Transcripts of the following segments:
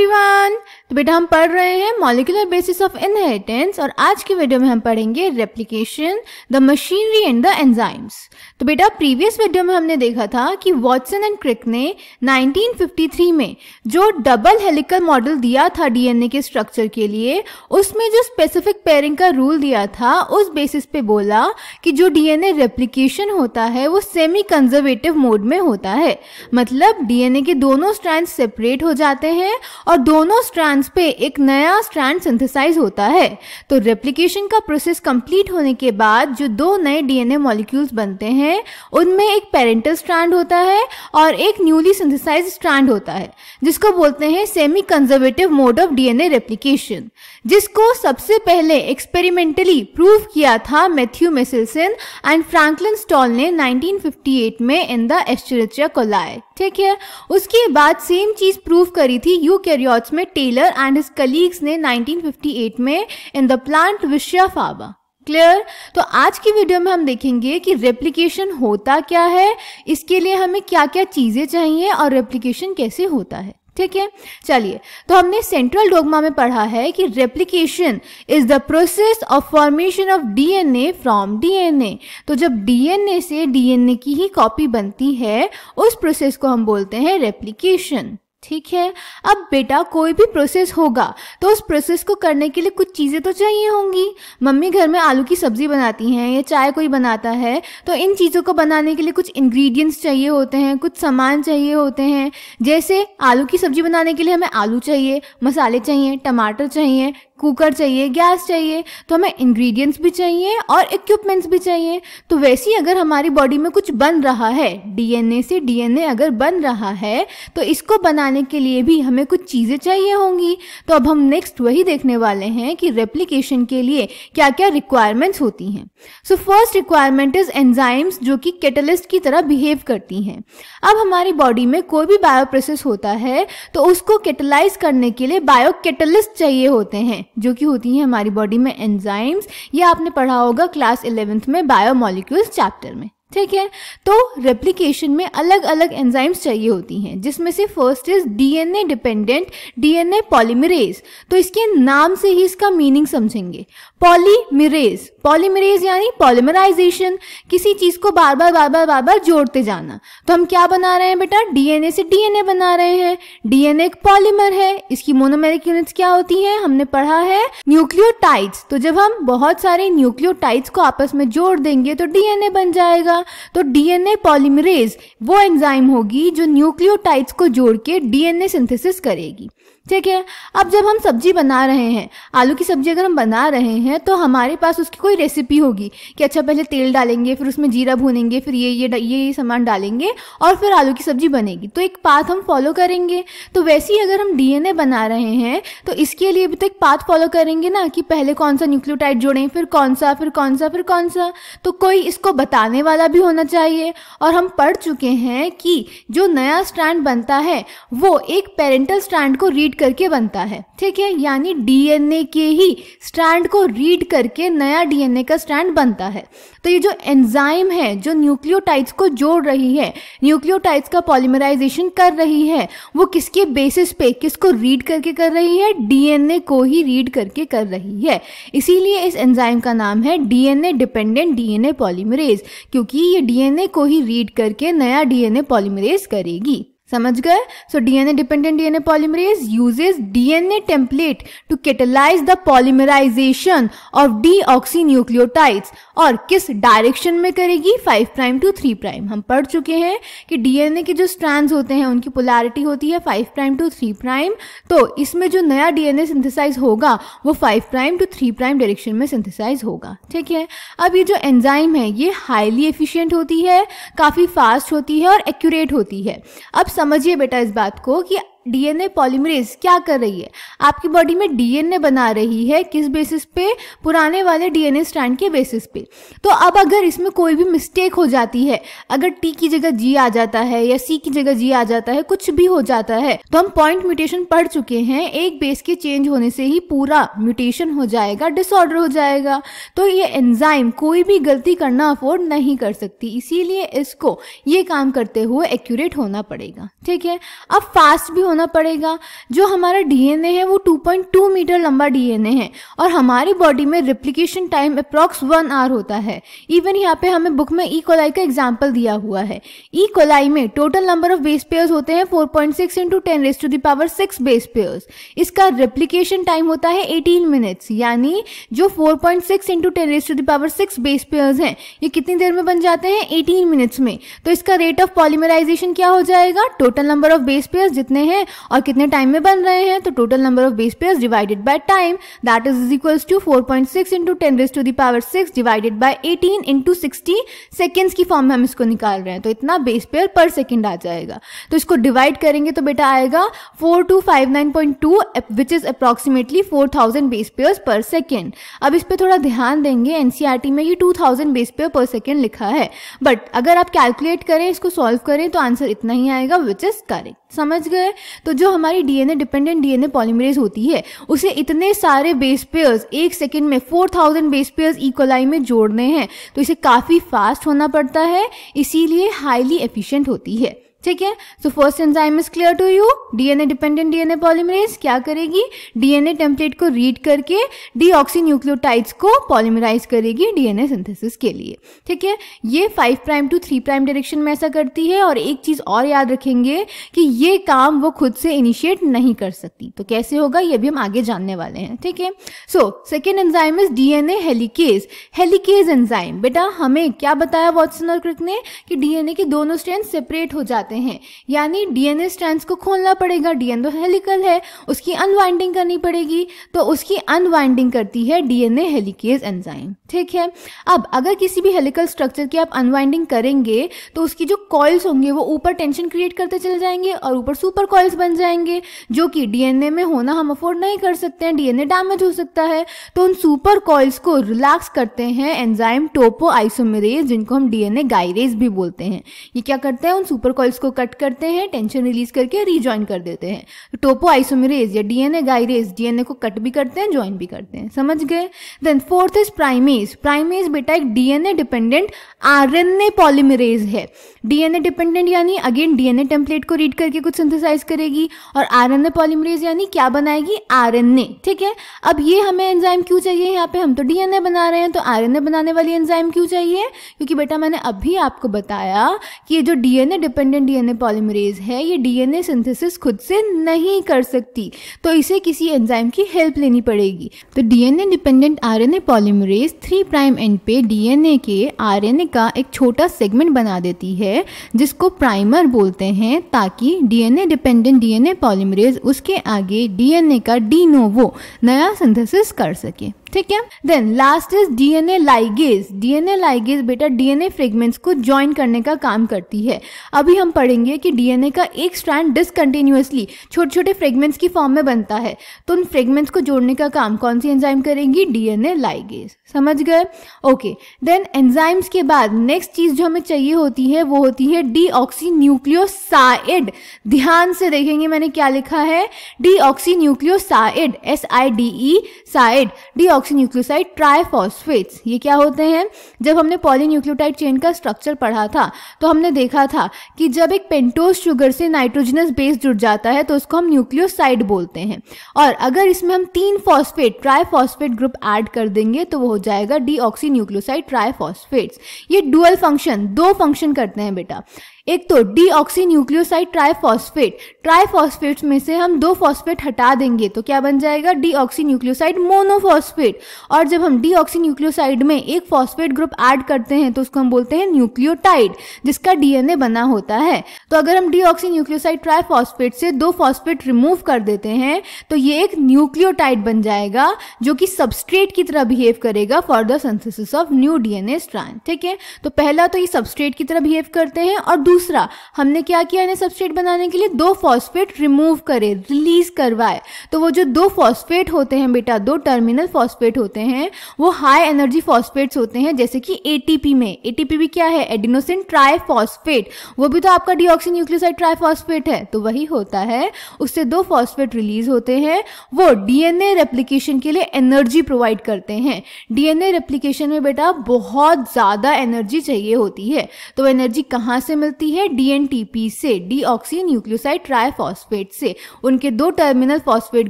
Everyone. तो बेटा हम पढ़ रहे हैं मॉलिक्यूलर बेसिस ऑफ इनहेरिटेंस और आज की वीडियो में हम पढ़ेंगे replication, the machinery and the enzymes. तो बेटा प्रीवियस वीडियो में हमने देखा था कि वॉटसन एंड क्रिक ने 1953 में जो डबल हेलिकल मॉडल दिया था डीएनए के स्ट्रक्चर के लिए, उसमें जो स्पेसिफिक पेयरिंग का रूल दिया था उस बेसिस पे बोला कि जो डीएनए रेप्लिकेशन होता है वो सेमी कंजर्वेटिव मोड में होता है। मतलब डीएनए के दोनों स्ट्रैंड सेपरेट हो जाते हैं और दोनों स्ट्रैंड्स पे एक नया स्ट्रैंड सिंथेसाइज होता है। तो रेप्लिकेशन का प्रोसेस कंप्लीट होने के बाद जो दो नए डीएनए मॉलिक्यूल्स बनते हैं उनमें एक पेरेंटल स्ट्रैंड होता है और एक न्यूली सिंथेसाइज्ड स्ट्रैंड होता है, जिसको बोलते हैं semi conservative mode of DNA replication, जिसको सबसे पहले एक्सपेरिमेंटली प्रूव किया था Matthew Meselson and Franklin stall ने 1958 में इन द एस्चेरिचिया कोलाई। ठीक है, उसके बाद सेम चीज प्रूव करी थी यूकैरियोट्स में टेलर एंड हिज कलीग्स ने 1958 में इन द प्लांट विशिया फाबा। क्लियर? तो आज की वीडियो में हम देखेंगे कि रेप्लिकेशन होता क्या है, इसके लिए हमें क्या क्या चीजें चाहिए और रेप्लिकेशन कैसे होता है। ठीक है, चलिए। तो हमने सेंट्रल डोग्मा में पढ़ा है कि replication is the process of formation of DNA from DNA. तो जब डीएनए से डीएनए की ही कॉपी बनती है उस प्रोसेस को हम बोलते हैं रेप्लिकेशन। ठीक है, अब बेटा कोई भी प्रोसेस होगा तो उस प्रोसेस को करने के लिए कुछ चीज़ें तो चाहिए होंगी। मम्मी घर में आलू की सब्जी बनाती हैं या चाय कोई बनाता है तो इन चीज़ों को बनाने के लिए कुछ इंग्रेडिएंट्स चाहिए होते हैं, कुछ सामान चाहिए होते हैं। जैसे आलू की सब्जी बनाने के लिए हमें आलू चाहिए, मसाले चाहिए, टमाटर चाहिए, कुकर चाहिए, गैस चाहिए, तो हमें इंग्रेडिएंट्स भी चाहिए और इक्विपमेंट्स भी चाहिए। तो वैसे ही अगर हमारी बॉडी में कुछ बन रहा है, डीएनए से डीएनए अगर बन रहा है तो इसको बनाने के लिए भी हमें कुछ चीज़ें चाहिए होंगी। तो अब हम नेक्स्ट वही देखने वाले हैं कि रेप्लिकेशन के लिए क्या क्या रिक्वायरमेंट्स होती हैं। So first requirement is enzymes, जो कि कैटलिस्ट की तरह बिहेव करती हैं। अब हमारी बॉडी में कोई भी बायो प्रोसेस होता है तो उसको कैटलाइज करने के लिए बायो कैटलिस्ट चाहिए होते हैं, जो कि होती है हमारी बॉडी में एंजाइम्स। ये आपने पढ़ा होगा क्लास 11th में बायोमोलिक्यूल्स चैप्टर में। ठीक है, तो रेप्लिकेशन में अलग अलग एंजाइम्स चाहिए होती हैं, जिसमें से first is DNA dependent DNA polymerase. तो इसके नाम से ही इसका मीनिंग समझेंगे। पॉलीमरेज, पॉलीमरेज यानी पॉलीमराइजेशन, किसी चीज को बार बार जोड़ते जाना। तो हम क्या बना रहे हैं बेटा, डीएनए से डीएनए बना रहे हैं। डीएनए एक पॉलीमर है, इसकी मोनोमेरिक यूनिट्स क्या होती हैं, हमने पढ़ा है न्यूक्लियोटाइड्स। तो जब हम बहुत सारे न्यूक्लियोटाइड्स को आपस में जोड़ देंगे तो डीएनए बन जाएगा। तो डीएनए पॉलीमरेज वो एंजाइम होगी जो न्यूक्लियोटाइड्स को जोड़ के डीएनए सिंथेसिस करेगी। ठीक है, अब जब हम सब्जी बना रहे हैं, आलू की सब्जी अगर हम बना रहे हैं तो हमारे पास उसकी कोई रेसिपी होगी कि अच्छा पहले तेल डालेंगे, फिर उसमें जीरा भूनेंगे, फिर ये सामान डालेंगे और फिर आलू की सब्जी बनेगी। तो एक पाथ हम फॉलो करेंगे। तो वैसे ही अगर हम डीएनए बना रहे हैं तो इसके लिए भी तो एक पाथ फॉलो करेंगे ना, कि पहले कौन सा न्यूक्लियोटाइड जोड़ें, फिर कौन सा, फिर कौन सा, फिर कौन सा। तो कोई इसको बताने वाला भी होना चाहिए। और हम पढ़ चुके हैं कि जो नया स्ट्रैंड बनता है वो एक पेरेंटल स्ट्रैंड को रीड करके बनता है। ठीक है, यानी डीएनए के ही स्ट्रैंड को रीड करके नया डीएनए का स्ट्रैंड बनता है। तो ये जो एंजाइम है जो न्यूक्लियोटाइड्स को जोड़ रही है, न्यूक्लियोटाइड्स का पॉलीमराइजेशन कर रही है, वो किसके बेसिस पे, किसको रीड करके कर रही है, डीएनए को ही रीड करके कर रही है। इसीलिए इस एंजाइम का नाम है डीएनए डिपेंडेंट डीएनए पॉलीमरेज, क्योंकि ये डीएनए को ही रीड करके नया डीएनए पॉलीमरेज करेगी। समझ गए? So DNA dependent DNA polymerase uses DNA template to catalyse the polymerisation of deoxynucleotides. और किस डायरेक्शन में करेगी, 5 प्राइम टू 3 प्राइम। हम पढ़ चुके हैं कि डीएनए के जो स्ट्रैंड्स होते हैं उनकी पोलैरिटी होती है 5 प्राइम टू 3 प्राइम। तो इसमें जो नया डीएनए सिंथेसाइज होगा वो 5 प्राइम टू 3 प्राइम डायरेक्शन में सिंथेसाइज होगा। ठीक है, अब ये जो एंजाइम है ये हाईली एफिशिएंट होती है, काफ़ी फास्ट होती है और एक्यूरेट होती है। अब समझिए बेटा इस बात को कि डीएनए पॉलीमरेज क्या कर रही है, आपकी बॉडी में डीएनए बना रही है। किस बेसिस पे, पुराने वाले डीएनए स्ट्रैंड के बेसिस पे। तो अब अगर इसमें कोई भी मिस्टेक हो जाती है, अगर टी की जगह जी आ जाता है या सी की जगह जी आ जाता है, कुछ भी हो जाता है, तो हम पॉइंट म्यूटेशन पढ़ चुके हैं, एक बेस के चेंज होने से ही पूरा म्यूटेशन हो जाएगा, डिसऑर्डर हो जाएगा। तो ये एंजाइम कोई भी गलती करना अफोर्ड नहीं कर सकती, इसीलिए इसको ये काम करते हुए एक्यूरेट होना पड़ेगा। ठीक है, अब फास्ट भी होना पड़ेगा। जो हमारा डीएनए है वो 2.2 मीटर लंबा डीएनए है और हमारी बॉडी में रेप्लिकेशन टाइम अप्रॉक्स 1 आवर होता है। इवन यहाँ पे हमें बुक में ई कोलाई का एग्जाम्पल दिया हुआ है। ई कोलाई में total number of base pairs होते हैं 4.6 इंटू 10⁶ बेस पेयर्स। इसका रेप्लिकेशन टाइम होता है 18 मिनट्स, यानी जो 4.6 इंटू 10⁶ बेस पेयर्स हैं ये कितनी देर में बन जाते हैं? 18 मिनट्स में। तो इसका रेट ऑफ पॉलीमराइजेशन क्या हो जाएगा? Total number of base pairs जितने हैं और कितने टाइम में बन रहे हैं, तो total number of base pairs divided by time, that is equals to 4.6 into 10⁶ divided by 18 into 60 seconds की फॉर्म में हम इसको निकाल रहे हैं। तो इतना बेस पेयर पर सेकेंड आ जाएगा। तो इसको डिवाइड करेंगे तो बेटा आएगा 4259.2 which is approximately 4000 base pairs पर सेकेंड। अब इस पे थोड़ा ध्यान देंगे, एनसीईआरटी में ये 2000 बेस पेयर पर सेकेंड लिखा है, बट अगर आप कैलकुलेट करें, इसको सॉल्व करें तो आंसर इतना ही आएगा विच इज करेक्ट। समझ गए? तो जो हमारी डीएनए डिपेंडेंट डीएनए पॉलीमरेज होती है उसे इतने सारे बेस पेयर्स एक सेकेंड में 4000 बेस पेयर्स ई कोलाई में जोड़ने हैं, तो इसे काफ़ी फास्ट होना पड़ता है, इसीलिए हाईली एफिशिएंट होती है। ठीक है, so first enzyme is clear to you. DNA dependent DNA polymerase क्या करेगी? डीएनए टेम्पलेट को रीड करके डीऑक्सीन्यूक्लियोटाइड्स को पॉलीमराइज करेगी डीएनए सिंथेसिस के लिए। ठीक है, ये 5 प्राइम टू 3 प्राइम डायरेक्शन में ऐसा करती है। और एक चीज और याद रखेंगे कि ये काम वो खुद से इनिशिएट नहीं कर सकती। तो कैसे होगा ये भी हम आगे जानने वाले हैं। ठीक है, so second enzyme is DNA helicase. Helicase enzyme, बेटा हमें क्या बताया वॉटसन और क्रिक ने कि डीएनए के दोनों स्ट्रैंड सेपरेट हो जाते हैं, यानी डीएनए स्ट्रैंड्स को खोलना पड़ेगा। डीएनए हेलिकल है, उसकी अनवाइंडिंग करनी पड़ेगी, तो उसकी अनवाइंडिंग करती है डीएनए हेलिकेज एंजाइम। ठीक है, अब अगर किसी भी हेलिकल स्ट्रक्चर की आप अनवाइंडिंग करेंगे तो उसकी जो कॉइल्स होंगे वो ऊपर टेंशन क्रिएट करते चले जाएंगे और ऊपर सुपर कॉइल्स बन जाएंगे, जो कि डीएनए में होना हम अफोर्ड नहीं कर सकते हैं, डीएनए डैमेज हो सकता है। तो उन सुपर कॉइल्स को रिलैक्स करते हैं एंजाइम टोपो आइसोमेरेज, जिनको हम डीएनए गायरेज भी बोलते हैं। ये क्या करते हैं? उन सुपर कॉइल्स को कट करते हैं, टेंशन रिलीज करके रीजॉइन कर देते हैं। तो टोपो आइसोमेरेज या डीएनए गायरेज डीएनए को कट भी करते हैं, ज्वाइन भी करते हैं। समझ गए? Then fourth is primase. Primase बेटा एक डीएनए डिपेंडेंट आरएनए पॉलीमरेज है। डीएनए डिपेंडेंट यानी अगेन डीएनए टेम्पलेट को रीड करके कुछ सिंथेसाइज करेगी, और आरएनए पॉलीमरेज यानी क्या बनाएगी? आरएनए। ठीक है, अब ये हमें एंजाइम क्यों चाहिए? यहाँ पे हम तो डीएनए बना रहे हैं, तो आरएनए बनाने वाली एंजाइम क्यों चाहिए? क्योंकि बेटा मैंने अभी आपको बताया कि ये जो डीएनए डिपेंडेंट डीएनए पॉलीमरेज है ये डीएनए सिंथेसिस खुद से नहीं कर सकती, तो इसे किसी एंजाइम की हेल्प लेनी पड़ेगी। तो DNA dependent RNA polymerase 3 prime and पे डीएनए के आरएनए का एक छोटा सेगमेंट बना देती है जिसको प्राइमर बोलते हैं, ताकि डीएनए डिपेंडेंट डीएनए पॉलीमरेज उसके आगे डीएनए का डी नोवो नया सिंथेसिस कर सके। ठीक है, then last is DNA ligase. DNA ligase बेटा डीएनए फ्रेगमेंट्स को ज्वाइन करने का काम करती है। अभी हम पढ़ेंगे कि डीएनए का एक स्ट्रैंड डिसकंटिन्यूअसली छोटे छोटे फ्रेगमेंट्स की फॉर्म में बनता है, तो उन फ्रेगमेंट्स को जोड़ने का काम कौन सी एंजाइम करेगी? DNA ligase. समझ गए? ओके, देन एंजाइम्स के बाद नेक्स्ट चीज जो हमें चाहिए होती है वो होती है डीऑक्सीन्यूक्लियोसाइड। ध्यान से देखेंगे मैंने क्या लिखा है, डीऑक्सीन्यूक्लियोसाइड, SIDE साइड, डीऑक्सीन्यूक्लियोसाइड ट्राइफॉस्फेट्स। ये क्या होते हैं? जब हमने पॉलीन्यूक्लियोटाइड चेन का स्ट्रक्चर पढ़ा था तो हमने देखा था कि जब एक पेंटोज शुगर से नाइट्रोजनस बेस जुड़ जाता है तो उसको हम न्यूक्लियोसाइड बोलते हैं, और अगर इसमें हम 3 फॉस्फेट ट्राइफॉस्फेट ग्रुप ऐड कर देंगे तो वो हो जाएगा डीऑक्सीन्यूक्लियोसाइड ट्राइफॉस्फेट्स। ये डुअल फंक्शन, 2 फंक्शन करते हैं बेटा। एक तो डीऑक्सीन्यूक्लियोसाइड ट्राइफॉस्फेट, ट्राइफॉस्फेट्स में से हम 2 फॉस्फेट हटा देंगे तो क्या बन जाएगा? डीऑक्सीन्यूक्लियोसाइड मोनोफॉस्फेट। और जब हम डीऑक्सीन्यूक्लियोसाइड में एक फॉस्फेट ग्रुप ऐड करते हैं तो उसको हम बोलते हैं न्यूक्लियोटाइड, जिसका डीएनए बना होता है। तो अगर हम डीऑक्सीन्यूक्लियोसाइड ट्राइफॉस्फेट से 2 फॉस्फेट रिमूव कर देते हैं तो ये एक न्यूक्लियोटाइड बन जाएगा, जो कि सबस्ट्रेट की तरह बिहेव करेगा for the synthesis of new DNA strand. ठीक है, तो पहला तो ये सबस्ट्रेट की तरह बिहेव करते हैं, और दूसरा हमने क्या किया, इन्हें सबस्ट्रेट बनाने के लिए 2 फॉस्फेट रिमूव करे, रिलीज करवाए। तो वो जो 2 फॉस्फेट होते हैं बेटा, 2 टर्मिनल फॉस्फेट होते हैं, वो हाई एनर्जी फॉस्फेट्स होते हैं, जैसे कि एटीपी में। एटीपी भी क्या है? एडिनोसिन ट्राइफॉस्फेट, वो भी तो आपका डीऑक्सीन्यूक्लियोसाइड ट्राइफॉस्फेट है, तो वही होता है। उससे 2 फॉस्फेट रिलीज होते हैं, वो डीएनए रेप्लिकेशन के लिए एनर्जी प्रोवाइड करते हैं। डीएनए रेप्लिकेशन में बेटा बहुत ज्यादा एनर्जी चाहिए होती है, तो एनर्जी कहाँ से मिलती करती है DNTP से, डीऑक्सी न्यूक्लियोसाइड ट्राइफॉस्फेट से। उनके 2 टर्मिनल फॉस्फेट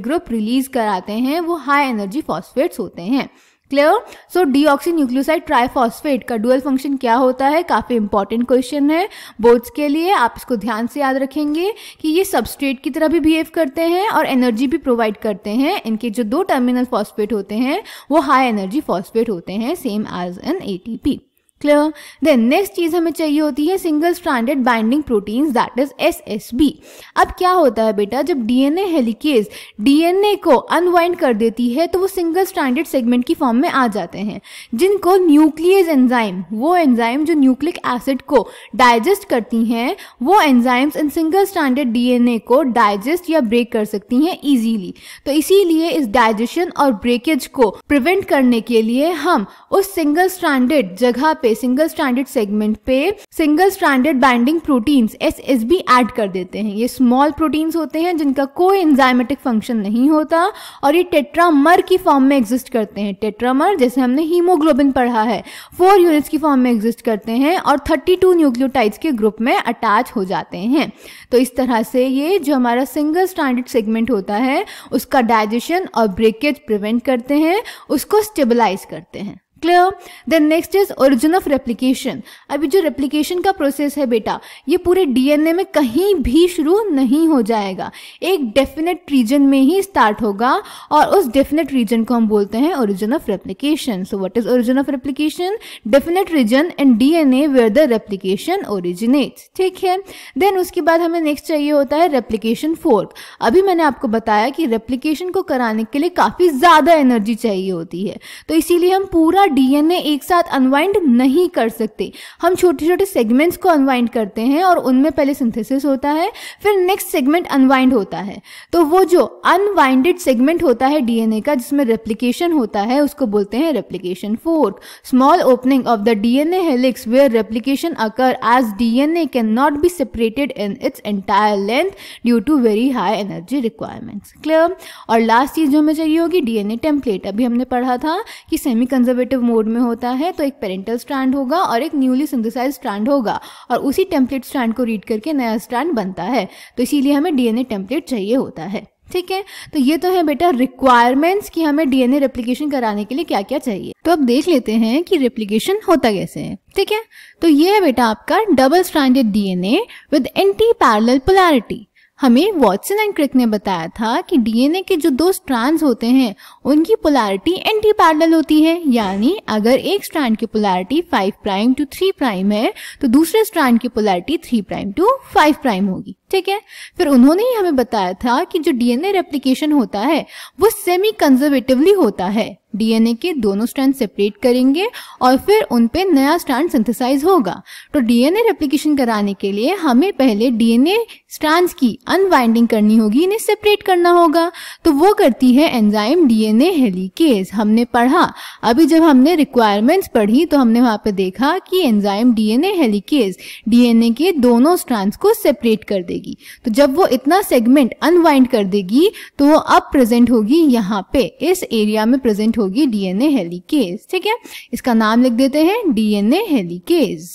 ग्रुप रिलीज कराते हैं, वो हाई एनर्जी फॉस्फेट्स होते हैं। क्लियर? सो डीऑक्सी न्यूक्लियोसाइड ट्राइफॉस्फेट का डुअल फंक्शन क्या होता है? काफी इंपॉर्टेंट क्वेश्चन है बोर्ड्स के लिए, आप इसको ध्यान से याद रखेंगे कि ये सबस्ट्रेट की तरह भी बिहेव करते हैं और एनर्जी भी प्रोवाइड करते हैं। इनके जो 2 टर्मिनल फॉस्फेट होते हैं वो हाई एनर्जी फॉस्फेट होते हैं, same as an ATP। Clear? Then next चीज हमें चाहिए होती है single stranded binding proteins, that is SSB। अब क्या होता है बेटा, जब DNA हेलिकेज DNA को अनवाइंड कर देती है तो वो सिंगल स्ट्रैंडेड सेगमेंट की फॉर्म में आ जाते हैं, जिनको न्यूक्लियस एंजाइम, वो एंजाइम जो न्यूक्लिक एसिड को डाइजेस्ट करती हैं, वो एंजाइम्स इन सिंगल स्ट्रैंडेड DNA को डाइजेस्ट या ब्रेक कर सकती हैं इजीली। तो इसीलिए इस डाइजेशन और ब्रेकेज को प्रिवेंट करने के लिए हम उस सिंगल स्ट्रैंडेड जगह पे, सिंगल स्ट्रैंडेड सेगमेंट पे single stranded binding proteins SSB add कर देते हैं। ये स्मॉल प्रोटीन्स होते हैं जिनका कोई एंजाइमेटिक फंक्शन नहीं होता और ये टेट्रामर की फॉर्म में एग्जिस्ट करते हैं। टेट्रामर जैसे हमने हीमोग्लोबिन पढ़ा है, 4 यूनिट्स की फॉर्म में एग्जिस्ट करते हैं और 32 न्यूक्लियोटाइड्स के ग्रुप में अटैच हो जाते हैं। तो इस तरह से ये जो हमारा सिंगल स्ट्रैंडेड सेगमेंट होता है उसका डाइजेशन और ब्रेकेज प्रिवेंट करते हैं, उसको स्टेबलाइज करते हैं। Clear? Then next is origin of replication. अभी जो रेप्लिकेशन का प्रोसेस है बेटा, ये पूरे DNA में कहीं भी शुरू नहीं हो जाएगा, एक डेफिनेट रीजन में ही स्टार्ट होगा और उस डेफिनेट रीजन को हम बोलते हैं origin of replication. So what is origin of replication? Definite region in DNA where the replication originates. ठीक है? देन उसके बाद हमें नेक्स्ट चाहिए होता है रेप्लिकेशन फोर्क। अभी मैंने आपको बताया कि रेप्लिकेशन को कराने के लिए काफी ज्यादा एनर्जी चाहिए होती है, तो इसीलिए हम पूरा DNA एक साथ अनवाइंड नहीं कर सकते, हम छोटे छोटे सेगमेंट्स को अनवाइंड करते हैं और उनमें पहले सिंथेसिस होता है, फिर नेक्स्ट सेगमेंट अनवाइंड होता है। तो वो जो अनवाइंडेड सेगमेंट होता है DNA का जिसमें रेप्लिकेशन होता है उसको बोलते हैं replication fork. Small opening of the DNA helix where replication occur as DNA can not be separated in its entire length due to very high energy requirements. Clear? और लास्ट चीज जो हमें चाहिए होगी DNA टेम्पलेट। अभी हमने पढ़ा था कि सेमी कंजर्वेटिव मोड में होता है तो एक पेरेंटल स्ट्रैंड होगा और एक न्यूली सिंथेसाइज्ड स्ट्रैंड होगा और उसी टेम्पलेट स्ट्रैंड को रीड करके नया स्ट्रैंड बनता है, तो इसीलिए हमें DNA टेम्पलेट चाहिए होता है। ठीक है? तो ये तो है बेटा रिक्वायरमेंट्स कि हमें DNA रेप्लिकेशन कराने के लिए क्या क्या चाहिए। तो अब देख लेते हैं कि रेप्लिकेशन होता कैसे है। ठीक है? तो ये है बेटा आपका double stranded DNA with anti parallel polarity. हमें वॉटसन एंड क्रिक ने बताया था कि DNA के जो 2 स्ट्रैंड्स होते हैं उनकी पोलैरिटी एंटी पैरेलल होती है, यानी अगर एक स्ट्रैंड की पोलैरिटी 5 प्राइम टू 3 प्राइम है तो दूसरे स्ट्रैंड की पोलैरिटी 3 प्राइम टू 5 प्राइम होगी। ठीक है? फिर उन्होंने ही हमें बताया था कि जो DNA रेप्लिकेशन होता है वो सेमी कंजर्वेटिवली होता है। DNA के दोनों स्ट्रैंड सेपरेट करेंगे और फिर उन पे नया स्ट्रैंड सिंथेसाइज होगा। तो DNA रेप्लिकेशन कराने के लिए हमें पहले DNA स्ट्रैंड्स की अनवाइंडिंग करनी होगी, इन्हें सेपरेट करना होगा। तो वो करती है एंजाइम DNA हेलिकेज। हमने पढ़ा, अभी जब हमने रिक्वायरमेंट्स पढ़ी तो हमने वहां पे देखा कि एंजाइम DNA हेलिकेज DNA के दोनों स्ट्रैंड्स को सेपरेट कर देगी। तो जब वो इतना सेगमेंट अनवाइंड कर देगी तो वो अब प्रेजेंट होगी यहाँ पे, इस एरिया में प्रेजेंट होगी DNA हेलिकेज। ठीक है? इसका नाम लिख देते हैं DNA हेलिकेज।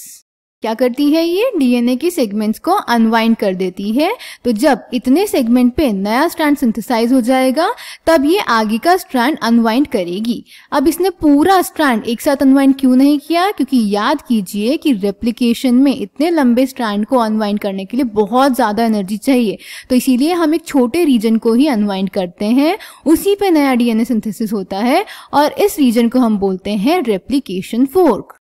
क्या करती है ये? DNA के सेगमेंट्स को अनवाइंड कर देती है। तो जब इतने सेगमेंट पे नया स्ट्रैंड सिंथेसाइज हो जाएगा तब ये आगे का स्ट्रैंड अनवाइंड करेगी। अब इसने पूरा स्ट्रैंड एक साथ अनवाइंड क्यों नहीं किया? क्योंकि याद कीजिए कि रेप्लिकेशन में इतने लंबे स्ट्रैंड को अनवाइंड करने के लिए बहुत ज्यादा एनर्जी चाहिए, तो इसीलिए हम एक छोटे रीजन को ही अनवाइंड करते हैं, उसी पे नया DNA सिंथेसिस होता है और इस रीजन को हम बोलते हैं रेप्लिकेशन फोर्क।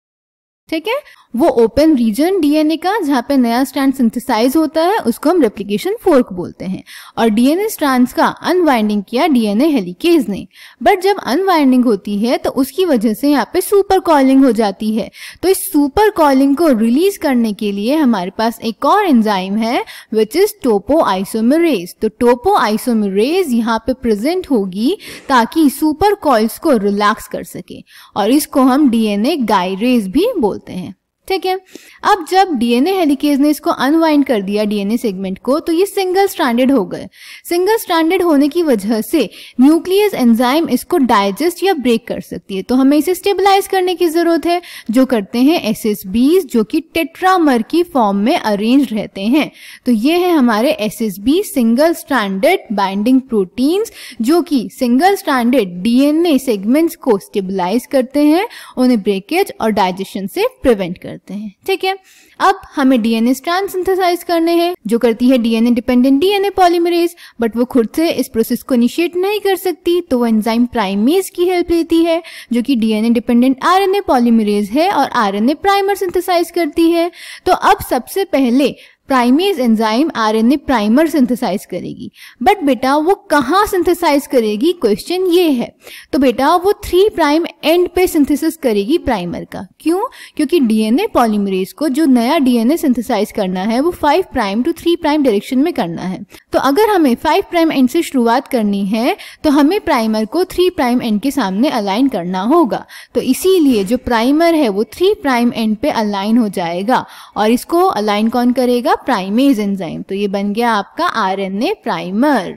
ठीक है? वो ओपन रीजन DNA का जहाँ पे नया स्ट्रैंड सिंथेसाइज होता है उसको हम रेप्लिकेशन फोर्क बोलते हैं। और DNA स्ट्रैंड्स का अनवाइंडिंग किया DNA हेलिकेज ने, बट जब अनवाइंडिंग होती है तो उसकी वजह से यहाँ पे सुपर कॉइलिंग हो जाती है। तो इस सुपर कॉइलिंग को रिलीज करने के लिए हमारे पास एक और एंजाइम है विच इज टोपोआइसोमेरेज। तो टोपोआइसोमेरेज यहाँ पे प्रेजेंट होगी ताकि सुपर कॉइल्स को रिलैक्स कर सके और इसको हम DNA गायरेज भी बोलते हैं। ठीक है। अब जब डीएनए हेलिकेज ने इसको अनवाइंड कर दिया डीएनए सेगमेंट को, तो ये सिंगल स्ट्रैंडेड हो गए। सिंगल स्ट्रैंडेड होने की वजह से न्यूक्लियस एंजाइम इसको डाइजेस्ट या ब्रेक कर सकती है, तो हमें इसे स्टेबलाइज करने की जरूरत है, जो करते हैं SSBs, जो कि टेट्रामर की फॉर्म में अरेंज रहते हैं। तो ये है हमारे SSB, single stranded binding proteins, जो कि सिंगल स्ट्रैंडेड डीएनए सेगमेंट्स को स्टेबलाइज करते हैं, उन्हें ब्रेकेज और डाइजेशन से प्रिवेंट करते हैं। ठीक है। अब हमें डीएनए स्ट्रैंड सिंथेसाइज करने हैं, जो करती है DNA dependent DNA polymerase, but वो खुद से इस प्रोसेस को इनिशिएट नहीं कर सकती, तो वो एंजाइम प्राइमेज की हेल्प लेती है, जो कि डीएनए डिपेंडेंट आरएनए पॉलीमरेज है और आरएनए प्राइमर सिंथेसाइज करती है। तो अब सबसे पहले primase enzyme RNA primer synthesise करेगी, बट बेटा वो कहाँ सिंथेसाइज करेगी, क्वेश्चन ये है। तो बेटा वो 3 प्राइम एंड पे सिंथेसिस करेगी प्राइमर का। क्यों? क्योंकि डीएनए पॉलीमरेज को जो नया डीएनए सिंथेसाइज करना है वो 5 प्राइम टू 3 प्राइम डायरेक्शन में करना है। तो अगर हमें 5 प्राइम एंड से शुरुआत करनी है, तो हमें प्राइमर को 3 प्राइम एंड के सामने अलाइन करना होगा। तो इसीलिए जो प्राइमर है वो 3 प्राइम एंड पे अलाइन हो जाएगा, और इसको अलाइन कौन करेगा, प्राइमेज एंजाइम। तो ये बन गया आपका आरएनए प्राइमर,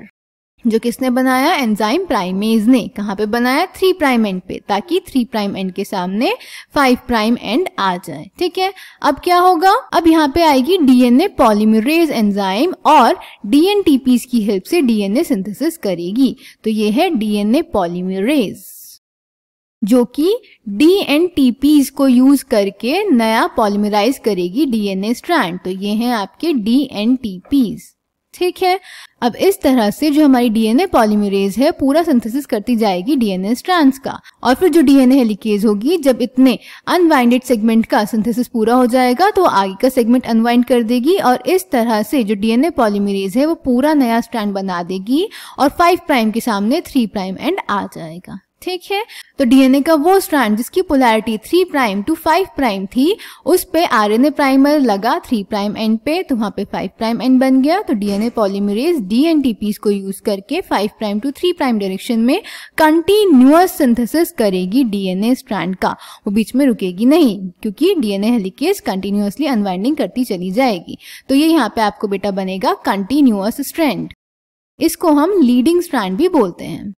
जो किसने बनाया, एंजाइम प्राइमेज ने। कहाँ पे बनाया, 3 प्राइम एंड पे, ताकि 3 प्राइम एंड के सामने 5 प्राइम एंड आ जाए। ठीक है। अब क्या होगा, अब यहाँ पे आएगी डीएनए पॉलीमरेज एंजाइम और डीएनटीपीज की हेल्प से डीएनए सिंथेसिस करेगी। तो ये है डीएनए पॉलीमरेज, जो कि डीएनटीपीज को यूज करके नया पॉलीमराइज करेगी डीएनए स्ट्रैंड। तो ये हैं आपके डीएनटीपीज। ठीक है। अब इस तरह से जो हमारी डीएनए पॉलीमरेज है पूरा सिंथेसिस करती जाएगी डीएनए स्ट्रैंड्स का, और फिर जो डीएनए हेलिकेज होगी, जब इतने अनवाइंडेड सेगमेंट का सिंथेसिस पूरा हो जाएगा तो आगे का सेगमेंट अनवाइंड कर देगी, और इस तरह से जो डीएनए पॉलीमरेज है वो पूरा नया स्ट्रैंड बना देगी, और 5 प्राइम के सामने 3 प्राइम एंड आ जाएगा। ठीक है। तो डीएनए का वो स्ट्रैंड जिसकी पोलैरिटी 3 प्राइम टू 5 प्राइम थी, उस पे आरएनए प्राइमर लगा 3 प्राइम एंड पे, तो वहां पे 5 प्राइम एंड बन गया। तो डीएनए पॉलीमरेज डीएनटीपीज को यूज करके 5 प्राइम टू 3 प्राइम डायरेक्शन में कंटिन्यूअस सिंथेसिस करेगी डीएनए स्ट्रैंड का, वो बीच में रुकेगी नहीं, क्योंकि डीएनए हेलिकेज कंटिन्यूअसली अनवाइंडिंग करती चली जाएगी। तो ये यहाँ पे आपको बेटा बनेगा कंटिन्यूअस स्ट्रैंड। इसको हम लीडिंग स्ट्रैंड भी बोलते हैं।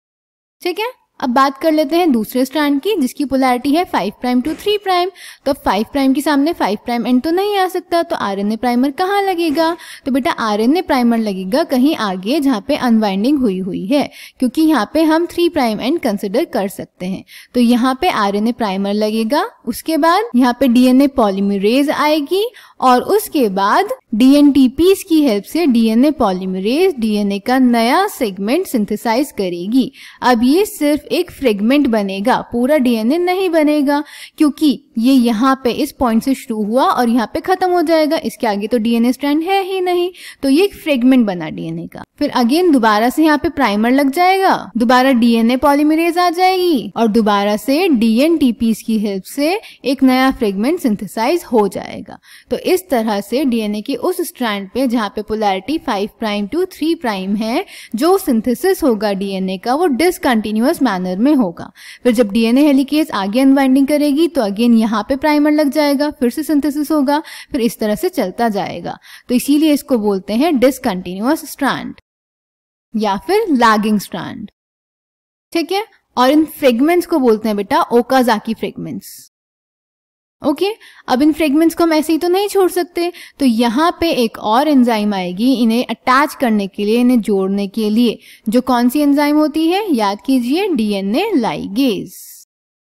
ठीक है। अब बात कर लेते हैं दूसरे स्ट्रैंड की, जिसकी पोलैरिटी है 5 प्राइम टू 3 प्राइम। तो 5 प्राइम के सामने 5 प्राइम एंड तो नहीं आ सकता, तो आरएनए प्राइमर कहाँ लगेगा, तो बेटा आरएनए प्राइमर लगेगा कहीं आगे जहाँ पे अनवाइंडिंग हुई है, क्योंकि यहाँ पे हम 3 प्राइम एंड कंसिडर कर सकते हैं। तो यहाँ पे आरएनए प्राइमर लगेगा, उसके बाद यहाँ पे डीएनए पॉलीमरेज आएगी, और उसके बाद डीएनटीपीज की हेल्प से डीएनए पॉलीमरेज डीएनए का नया सेगमेंट सिंथेसाइज करेगी। अब ये सिर्फ एक फ्रेगमेंट बनेगा, पूरा डीएनए नहीं बनेगा, क्योंकि ये यहाँ पे इस पॉइंट से शुरू हुआ और यहाँ पे खत्म हो जाएगा, इसके आगे तो डीएनए स्ट्रैंड है ही नहीं, तो ये एक फ्रेगमेंट बना डीएनए का। फिर अगेन दोबारा से यहाँ पे प्राइमर लग जाएगा, दोबारा डीएनए पॉलीमरेज आ जाएगी, और दोबारा से डीएनटीपीज की हेल्प से एक नया फ्रेगमेंट सिंथेसाइज हो जाएगा। तो इस तरह से डीएनए के उस स्ट्रैंड पे जहाँ पे पोलैरिटी 5 प्राइम टू 3 प्राइम है, जो सिंथेसिस होगा डीएनए का वो डिसकंटिन्यूअस मैनर में होगा। फिर जब डीएनए हेलिकेज आगे अनवाइंडिंग करेगी तो अगेन यहाँ पे प्राइमर लग जाएगा, फिर से सिंथेसिस होगा, फिर इस तरह से चलता जाएगा। तो इसीलिए इसको बोलते हैं डिसकंटिन्यूअस स्ट्रैंड या फिर लैगिंग स्ट्रैंड। ठीक है। और इन फ्रेगमेंट्स को बोलते हैं बेटा ओकाजाकी फ्रेगमेंट्स। ओके। अब इन फ्रेगमेंट्स को हम ऐसे ही तो नहीं छोड़ सकते, तो यहाँ पे एक और एंजाइम आएगी इन्हें अटैच करने के लिए, इन्हें जोड़ने के लिए, जो कौन सी एंजाइम होती है, याद कीजिए, डीएनए लाइगेज।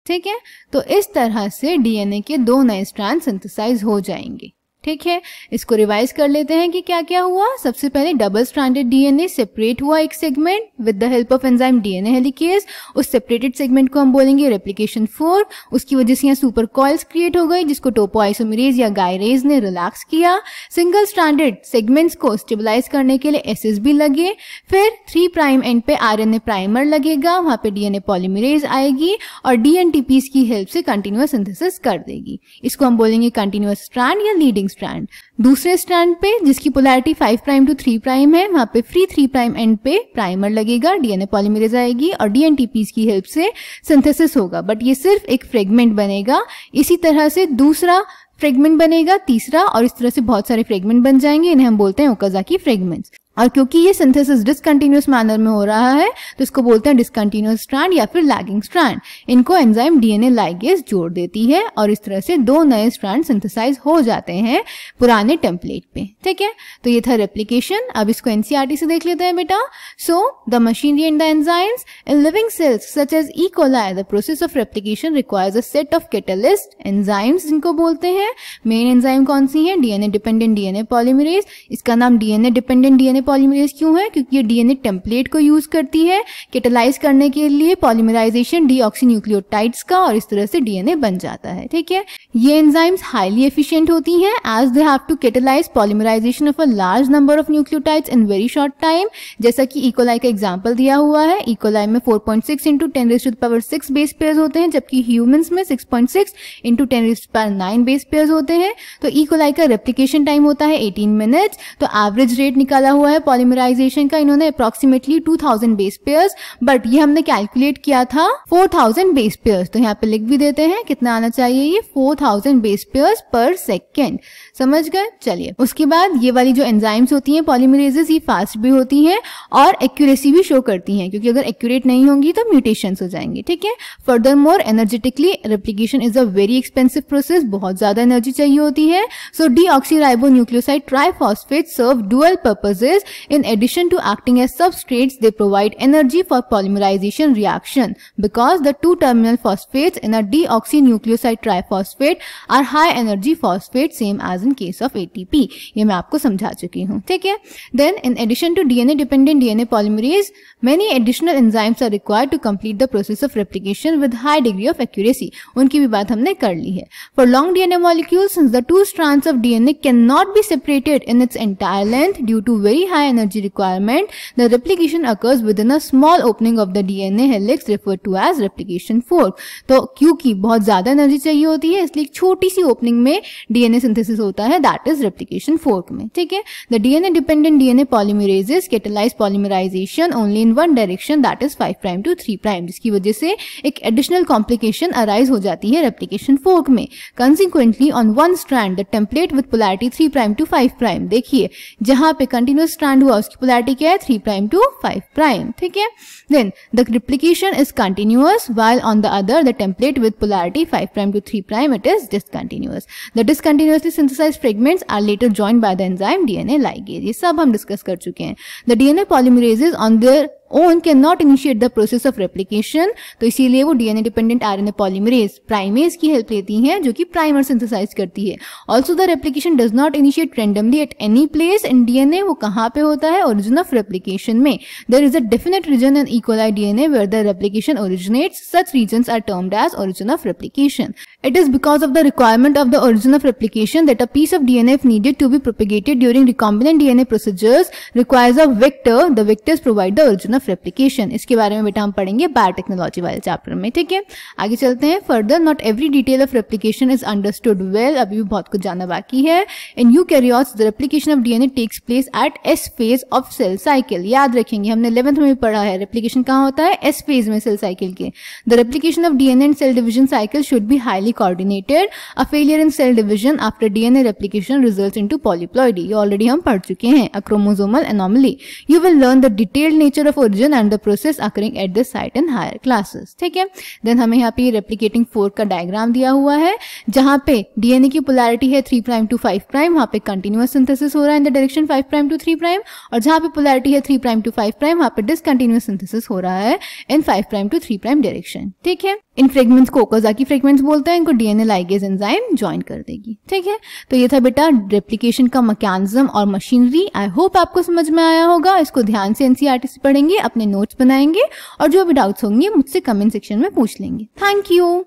ठीक है। तो इस तरह से डीएनए के 2 नए स्ट्रैंड सिंथेसाइज हो जाएंगे। ठीक है। इसको रिवाइज कर लेते हैं कि क्या क्या हुआ। सबसे पहले डबल स्ट्रैंडेड डीएनए सेपरेट हुआ एक segment with the help of enzyme DNA helicase. उस सेपरेटेड सेगमेंट को हम बोलेंगे रेप्लिकेशन 4। उसकी वजह से यहाँ सुपर कॉइल्स क्रिएट हो गई, जिसको टोपोआइसोमेरेज या गायरेज ने रिलैक्स किया। सिंगल स्ट्रैंडेड सेगमेंट्स को स्टेबलाइज करने के लिए एसएसबी लगे। फिर 3 प्राइम एंड पे आरएनए प्राइमर लगेगा, वहां पे डीएनए पॉलीमरेज आएगी और डीएनटीपीज की हेल्प से कंटिन्यूअस सिंथेसिस कर देगी। इसको हम बोलेंगे कंटिन्यूअस स्ट्रैंड या लीडिंग स्ट्रैंड। दूसरे स्ट्रैंड पे जिसकी पोलैरिटी 5 प्राइम टू 3 प्राइम है, वहां पे फ्री 3 प्राइम एंड पे प्राइमर लगेगा, डीएनए पॉलीमरेज आएगी और डीएनटीपीज की हेल्प से सिंथेसिस होगा, बट ये सिर्फ एक फ्रेगमेंट बनेगा। इसी तरह से दूसरा फ्रेगमेंट बनेगा तीसरा, और इस तरह से बहुत सारे फ्रेगमेंट बन जाएंगे, इन्हें हम बोलते हैं ओकाज़ाकी फ्रेगमेंट्स। और क्योंकि ये सिंथेसिस डिसकंटिन्यूअस मैनर में हो रहा है तो इसको बोलते हैं डिसकंटिन्यूअस स्ट्रैंड या फिर लैगिंग स्ट्रैंड। इनको एंजाइम डीएनए लाइगेज जोड़ देती है और इस तरह से 2 नए स्ट्रैंड सिंथेसाइज हो जाते हैं पुराने टेम्पलेट पे। ठीक है, तो ये था रेप्लिकेशन। अब इसको एनसीईआरटी से देख लेते हैं बेटा। So the machinery and the enzymes in living cells such as E coli, the process of replication requires a set of catalyst enzymes, जिनको बोलते हैं। मेन एंजाइम कौन सी है? DNA dependent DNA polymerase. इसका नाम डीएनए डिपेंडेंट डीएनए पॉलीमरेज क्यों है? क्योंकि ये डीएनए टेम्पलेट को यूज करती है कैटालाइज करने के लिए पॉलीमराइजेशन डीऑक्सीन्यूक्लियोटाइड्स का, और इस तरह से डीएनए बन जाता है। ठीक है, ये एंजाइम्स हाईली एफिशिएंट होती हैं as they have to catalyse polymerisation of a large number of nucleotides in very short time. जैसा कि ई कोलाई का एग्जांपल दिया हुआ है। ई कोलाई में 4.6 × 10⁶ बेस पेयर्स होते हैं, जबकि ह्यूमंस में 6.6 × 10⁹ बेस पेयर्स होते हैं। तो ई कोलाई का रेप्लिकेशन टाइम होता है 18 मिनट्स। तो एवरेज रेट निकाला हुआ है पॉलीमराइजेशन का इन्होंने अप्रोक्सीमेटली 2000 बेस पेयर्स, बट ये हमने कैलकुलेट किया था 4000 बेस पेयर्स। तो यहाँ पे लिख भी देते हैं कितना आना चाहिए, ये 4000 बेस पेयर्स पर सेकेंड। समझ गए? चलिए, उसके बाद ये वाली जो एंजाइम्स होती हैं पॉलीमरेजेस, ये फास्ट भी होती हैं और एक्यूरेसी भी शो करती हैं, क्योंकि अगर एक्यूरेट नहीं होंगी तो म्यूटेशंस हो जाएंगे। ठीक है, furthermore energetically replication is a very expensive process, बहुत ज्यादा एनर्जी चाहिए होती है। So deoxyribonucleoside triphosphate serve dual purposes. In addition to acting as substrates, they provide energy for polymerization reaction because the 2 terminal phosphates in a deoxynucleoside triphosphate are high energy phosphate, same as in case of ATP. ये मैं आपको समझा चुकी हूँ। ठीक है, then in addition to DNA dependent DNA polymerase, many additional enzymes are required to complete the process of replication with high degree of accuracy. उनकी भी बात हमने कर ली है। For long DNA molecules, since the 2 strands of DNA cannot be separated in its entire length due to very high energy requirement, the replication occurs within a small opening of the DNA helix referred to as replication fork. तो क्योंकि बहुत ज्यादा energy चाहिए होती है इसलिए एक छोटी सी ओपनिंग में डीएनए सिंथेसिस होता है, दैट इज रेप्लिकेशन फोर्क में। ठीक है, the DNA dependent DNA polymerases catalyse polymerisation only in one direction, that is 5 prime to 3 prime, जिसकी वजह से एक एडिशनल कॉम्प्लिकेशन अराइज हो जाती है रेप्लिकेशन फोर्क में। Consequently on one strand the template with polarity 3 prime to 5 prime, देखिए जहां पे कंटिन्यूअस स्ट्रैंड हुआ उसकी पोलैरिटी क्या है? 3 प्राइम टू 5 प्राइम। ठीक है, then the replication is continuous while on the other the template with polarity 5 prime to 3 prime it is discontinuous. The discontinuously synthesized fragments are later joined by the enzyme DNA ligase. ये सब हम discuss कर चुके हैं। The DNA polymerases on their own cannot initiate the process of replication, तो इसीलिए वो DNA dependent RNA polymerase primase की हेल्प लेती हैं जो कि प्राइमर सिंथेसाइज करती है। Also the replication does not initiate randomly at any place in DNA. वो कहाँ पे होता है? ओरिजिन ऑफ रेप्लिकेशन में। There is a definite region in E coli DNA where the replication originates. Such regions are termed as origin of replication. It is because of the requirement of the origin of replication that a piece of DNA, if needed to be propagated during recombinant DNA procedures, requires a vector. The vectors provide the origin of replication. इसके बारे में बेटा हम पढ़ेंगे biotechnology वाले chapter में। ठीक है, आगे चलते हैं। Further, not every detail of replication is understood well. अभी भी बहुत कुछ जानना बाकी है। In eukaryotes the replication of DNA takes place at S phase of cell cycle. याद रखेंगे, हमने 11th में भी पढ़ा है रेप्लिकेशन कहाँ होता है? एस फेज में सेल साइकिल के। The replication of DNA and cell division cycle should be highly coordinated. A failure in cell division after DNA replication results into polyploidy. ये ऑलरेडी हम पढ़ चुके हैं। A chromosomal anomaly. You will learn the detailed nature of origin and the process occurring at this site in higher classes. ठीक है, then हमें यहाँ पे रेप्लिकेटिंग फोर्क का डायग्राम दिया हुआ है जहाँ पे डीएनए की पोलैरिटी है 3 प्राइम टू 5 प्राइम, वहाँ पे कंटिन्यूअस सिंथेसिस हो रहा है in the direction 5 prime to 3 prime, और जहाँ पे पोलैरिटी है 3 प्राइम टू 5 प्राइम, वहाँ पे डिसकंटिन्यूअस सिंथेसिस हो रहा है इन 5 प्राइम टू 3 प्राइम डायरेक्शन। ठीक है, इन फ्रेगमेंट्स को ओकाज़ाकी फ्रेगमेंट्स बोलते हैं। इनको डीएनए लाइगेज एंजाइम ज्वाइन कर देगी। ठीक है, तो ये था बेटा रेप्लिकेशन का मैकेनिज्म और मशीनरी। आई होप आपको समझ में आया होगा। इसको ध्यान से एनसीईआरटी से पढ़ेंगे, अपने नोट्स बनाएंगे और जो भी डाउट्स होंगे मुझसे कमेंट सेक्शन में पूछ लेंगे। Thank you.